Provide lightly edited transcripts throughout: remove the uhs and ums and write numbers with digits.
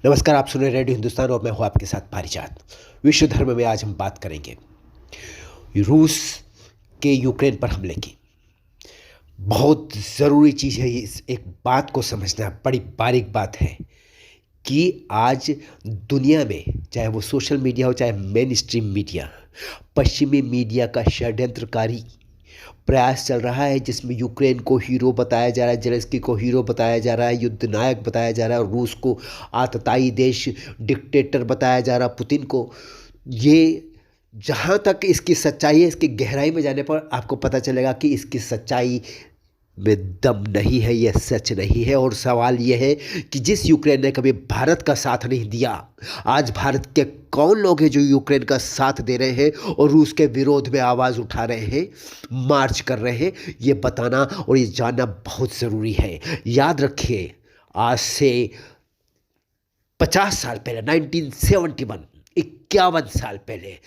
नमस्कार, आप सुन रहे रेडियो हिंदुस्तान और मैं हूं आपके साथ पारिजात। विश्व धर्म में आज हम बात करेंगे रूस के यूक्रेन पर हमले की। बहुत ज़रूरी चीज़ है इस एक बात को समझना, बड़ी बारीक बात है कि आज दुनिया में चाहे वो सोशल मीडिया हो चाहे मेन स्ट्रीम मीडिया, पश्चिमी मीडिया का षड्यंत्रकारी प्रयास चल रहा है जिसमें यूक्रेन को हीरो बताया जा रहा है, ज़ेलेंस्की को हीरो बताया जा रहा है, युद्ध नायक बताया जा रहा है और रूस को आतताई देश डिक्टेटर बताया जा रहा है, पुतिन को। ये जहाँ तक इसकी सच्चाई है, इसकी गहराई में जाने पर आपको पता चलेगा कि इसकी सच्चाई में दम नहीं है, यह सच नहीं है। और सवाल यह है कि जिस यूक्रेन ने कभी भारत का साथ नहीं दिया, आज भारत के कौन लोग हैं जो यूक्रेन का साथ दे रहे हैं और रूस के विरोध में आवाज़ उठा रहे हैं, मार्च कर रहे हैं, ये बताना और ये जानना बहुत ज़रूरी है। याद रखिए, आज से 50 साल पहले 1971, 51 साल पहले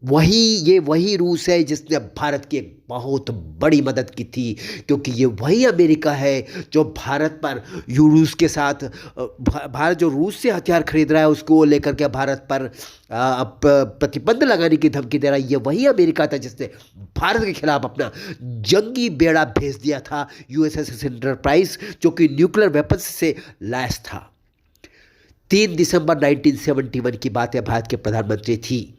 वही रूस है जिसने भारत की एक बहुत बड़ी मदद की थी, क्योंकि ये वही अमेरिका है जो भारत पर रूस के साथ भारत जो रूस से हथियार खरीद रहा है उसको लेकर के भारत पर प्रतिबंध लगाने की धमकी दे रहा है। ये वही अमेरिका था जिसने भारत के खिलाफ अपना जंगी बेड़ा भेज दिया था, यूएसएस एंटरप्राइज, जो कि न्यूक्लियर वेपन्स से लैस था। 3 दिसंबर 1971 की बात है। भारत के प्रधानमंत्री थी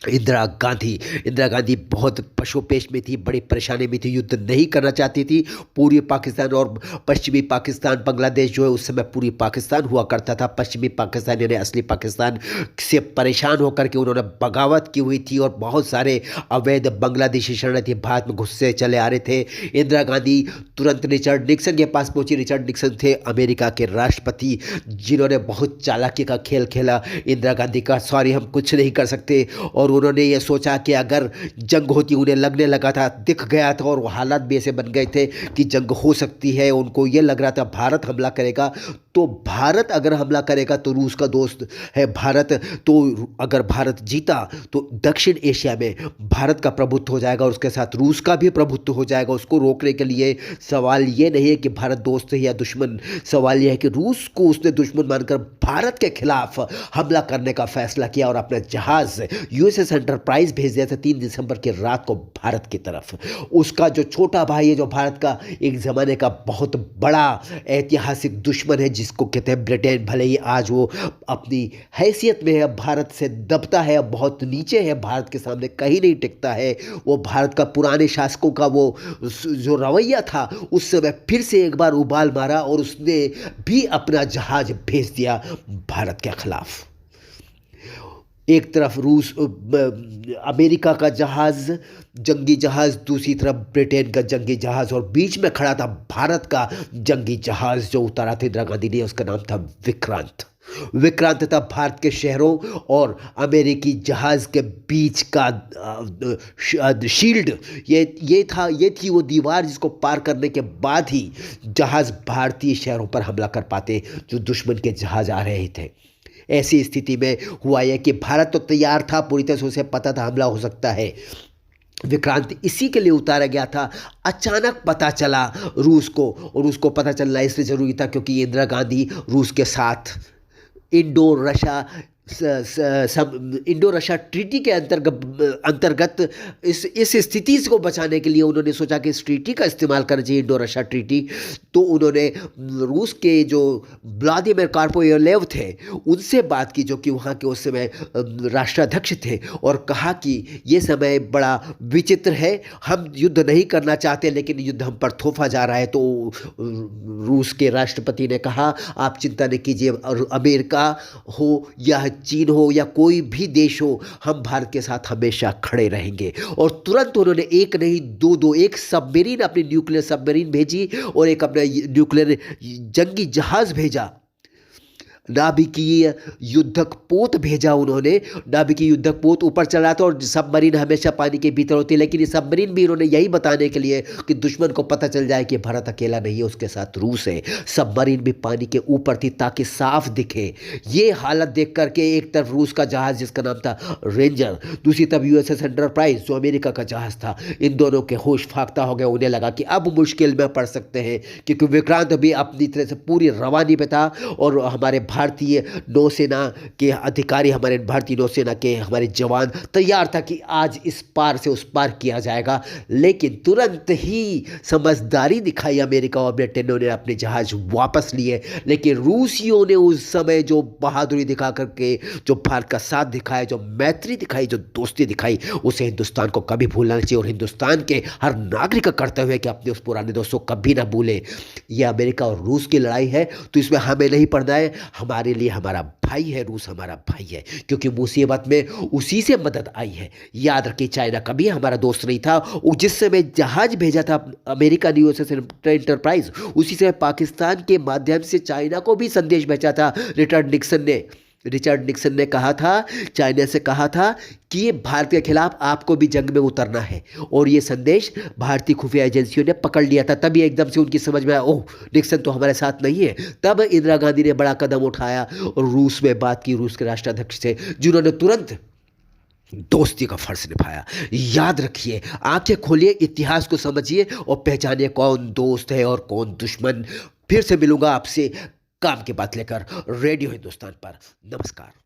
इंदिरा गांधी। इंदिरा गांधी बहुत पशोपेश में थी, बड़ी परेशानी में थी, युद्ध नहीं करना चाहती थी। पूर्वी पाकिस्तान और पश्चिमी पाकिस्तान, बांग्लादेश जो है उस समय पूर्वी पाकिस्तान हुआ करता था। पश्चिमी पाकिस्तान यानी असली पाकिस्तान से परेशान होकर के उन्होंने बगावत की हुई थी और बहुत सारे अवैध बांग्लादेशी शरणार्थी भारत में घुसते चले आ रहे थे। इंदिरा गांधी तुरंत रिचर्ड निक्सन के पास पहुंची। रिचर्ड निक्सन थे अमेरिका के राष्ट्रपति, जिन्होंने बहुत चालाकी का खेल खेला। इंदिरा गांधी का सॉरी हम कुछ नहीं कर सकते, और उन्होंने ये सोचा कि अगर जंग होती, उन्हें लगने लगा था, दिख गया था और वो हालात भी ऐसे बन गए थे कि जंग हो सकती है। उनको ये लग रहा था भारत हमला करेगा, तो भारत अगर हमला करेगा तो रूस का दोस्त है भारत, तो अगर भारत जीता तो दक्षिण एशिया में भारत का प्रभुत्व हो जाएगा और उसके साथ रूस का भी प्रभुत्व हो जाएगा। उसको रोकने के लिए सवाल ये नहीं है कि भारत दोस्त है या दुश्मन, सवाल यह है कि रूस को उसने दुश्मन मानकर भारत के खिलाफ हमला करने का फैसला किया और अपना जहाज यूएसएस एंटरप्राइज भेज दिया था 3 दिसंबर की रात को भारत की तरफ। उसका जो छोटा भाई है, जो भारत का एक ज़माने का बहुत बड़ा ऐतिहासिक दुश्मन है, जिसको कहते हैं ब्रिटेन, भले ही आज वो अपनी हैसियत में है, भारत से दबता है, बहुत नीचे है, भारत के सामने कहीं नहीं टिकता है। वो भारत का पुराने शासकों का वो जो रवैया था, उस समय फिर से एक बार उबाल मारा और उसने भी अपना जहाज भेज दिया भारत के खिलाफ। एक तरफ रूस अमेरिका का जहाज़, जंगी जहाज़, दूसरी तरफ ब्रिटेन का जंगी जहाज़, और बीच में खड़ा था भारत का जंगी जहाज़ जो उतारा था इंदिरा गांधी ने। उसका नाम था विक्रांत। विक्रांत था भारत के शहरों और अमेरिकी जहाज़ के बीच का शील्ड। ये थी वो दीवार जिसको पार करने के बाद ही जहाज़ भारतीय शहरों पर हमला कर पाते जो दुश्मन के जहाज़ आ रहे थे। ऐसी स्थिति में हुआ यह कि भारत तो तैयार था, पूरी तरह से उसे पता था हमला हो सकता है। विक्रांत इसी के लिए उतारा गया था। अचानक पता चला रूस को, और उसको पता चलना इसलिए ज़रूरी था क्योंकि इंदिरा गांधी रूस के साथ इंडो रशिया ट्रीटी के अंतर्गत इस स्थिति को बचाने के लिए उन्होंने सोचा कि इस ट्रीटी का इस्तेमाल करना चाहिए, इंडो रशिया ट्रीटी। तो उन्होंने रूस के जो व्लादिमीर कार्पोलेव थे उनसे बात की, जो कि वहाँ के उस समय राष्ट्राध्यक्ष थे, और कहा कि ये समय बड़ा विचित्र है, हम युद्ध नहीं करना चाहते लेकिन युद्ध हम पर थोपा जा रहा है। तो रूस के राष्ट्रपति ने कहा आप चिंता नहीं कीजिए, अमेरिका हो या चीन हो या कोई भी देश हो, हम भारत के साथ हमेशा खड़े रहेंगे। और तुरंत उन्होंने एक नहीं दो एक सबमरीन, अपनी न्यूक्लियर सबमरीन भेजी और एक अपना न्यूक्लियर जंगी जहाज भेजा। नाभिकीय युद्धक पोत भेजा उन्होंने। नाभिकीय युद्धक पोत ऊपर चला था और सबमरीन हमेशा पानी के भीतर होती है, लेकिन ये सबमरीन भी उन्होंने यही बताने के लिए कि दुश्मन को पता चल जाए कि भारत अकेला नहीं है, उसके साथ रूस है। सबमरीन भी पानी के ऊपर थी ताकि साफ दिखे। ये हालत देख करके एक तरफ रूस का जहाज जिसका नाम था रेंजर, दूसरी तरफ यूएसएस एंटरप्राइज जो अमेरिका का जहाज था, इन दोनों के होश फाख्ता हो गए। उन्हें लगा कि अब मुश्किल में पड़ सकते हैं, क्योंकि विक्रांत भी अपनी तरह से पूरी रवानी पे था और हमारे भारतीय नौसेना के अधिकारी, हमारे भारतीय नौसेना के हमारे जवान तैयार था कि आज इस पार से उस पार किया जाएगा, लेकिन तुरंत ही समझदारी दिखाई अमेरिका और ब्रिटेन ने अपने जहाज वापस लिए। लेकिन रूसियों ने उस समय जो बहादुरी दिखा करके जो भारत का साथ दिखाया, जो मैत्री दिखाई, जो दोस्ती दिखाई, उसे हिंदुस्तान को कभी भूलना नहीं चाहिए और हिंदुस्तान के हर नागरिक का कर्तव्य है कि अपने उस पुराने दोस्तों को कभी ना भूले। यह अमेरिका और रूस की लड़ाई है, तो इसमें हमें नहीं पड़ना है। हमारे लिए हमारा भाई है रूस, हमारा भाई है, क्योंकि मुसीबत में उसी से मदद आई है। याद रखिए, चाइना कभी हमारा दोस्त नहीं था। जिस समय जहाज भेजा था अमेरिका ने यूएसएस एंटरप्राइज, उसी समय पाकिस्तान के माध्यम से चाइना को भी संदेश भेजा था। रिचर्ड निक्सन ने कहा था, चाइना से कहा था कि ये भारत के खिलाफ आपको भी जंग में उतरना है, और ये संदेश भारतीय खुफिया एजेंसियों ने पकड़ लिया था। तभी एकदम से उनकी समझ में आया, ओह निक्सन तो हमारे साथ नहीं है। तब इंदिरा गांधी ने बड़ा कदम उठाया और रूस में बात की, रूस के राष्ट्राध्यक्ष से, जिन्होंने तुरंत दोस्ती का फर्ज निभाया। याद रखिए, आंखें खोलिए, इतिहास को समझिए और पहचानिए कौन दोस्त है और कौन दुश्मन। फिर से मिलूंगा आपसे काम की बात लेकर रेडियो हिंदुस्तान पर। नमस्कार।